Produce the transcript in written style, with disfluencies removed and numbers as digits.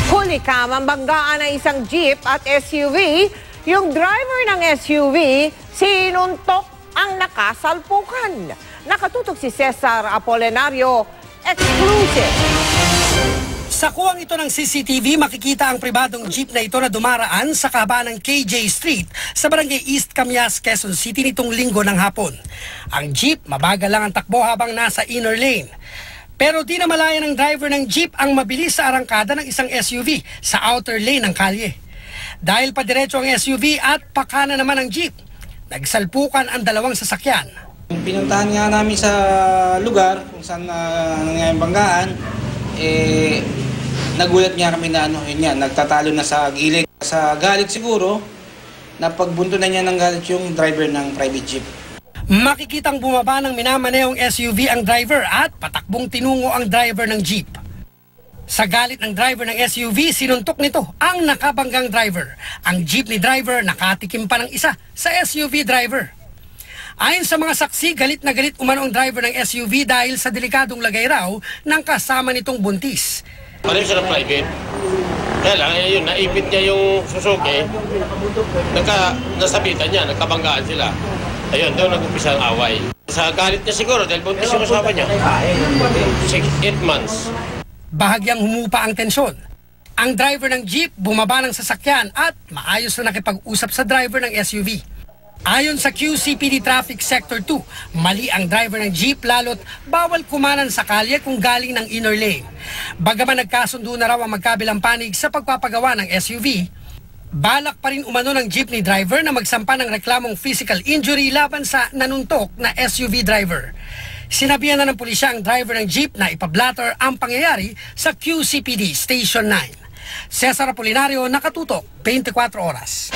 Huli ka, mambanggaan ng isang jeep at SUV. Yung driver ng SUV, sinuntok ang nakasalpukan. Nakatutok si Cesar Apolinario, exclusive. Sa kuwang ito ng CCTV, makikita ang pribadong jeep na ito na dumaraan sa kahabaan ng KJ Street sa Barangay East Camias, Quezon City nitong linggo ng hapon. Ang jeep, mabagal lang ang takbo habang nasa inner lane. Pero di na malaya ng driver ng jeep ang mabilis sa arangkada ng isang SUV sa outer lane ng kalye. Dahil padiretso ang SUV at pakana naman ang jeep, nagsalpukan ang dalawang sasakyan. Pinuntahan nga namin sa lugar kung saan nangyayang banggaan, nagulat niya kami na nagtatalo na sa gilid. Sa galit siguro, napagbunto na niya ng galit yung driver ng private jeep. Makikitang bumaba ng minamanehong SUV ang driver at patakbong tinungo ang driver ng jeep. Sa galit ng driver ng SUV, sinuntok nito ang nakabanggang driver. Ang jeepney driver nakatikim pa ng isa sa SUV driver. Ayon sa mga saksi, galit na galit umano ang driver ng SUV dahil sa delikadong lagay raw ng kasama nitong buntis. Pareho siya ng private. Kaya lang, yun, naipit niya yung Suzuki. Nasabitan niya, nagkabanggaan sila. Ayun, doon nag-umpisa ang away. Sa galit niya siguro dahil buntis yung kasama niya. 8 months. Bahagyang humupa ang tensyon. Ang driver ng jeep bumaba ng sasakyan at maayos na nakipag-usap sa driver ng SUV. Ayon sa QCPD Traffic Sector 2, mali ang driver ng jeep lalo't bawal kumanan sa kalye kung galing ng inner lane. Bagaman nagkasundo na raw ang magkabilang panig sa pagpapagawa ng SUV, balak pa rin umano ng jeepney driver na magsampa ng reklamong physical injury laban sa nanuntok na SUV driver. Sinabihan na ng pulisya ang driver ng jeep na ipablatter ang pangyayari sa QCPD Station 9. Cesar Apolinario, nakatutok, 24 oras.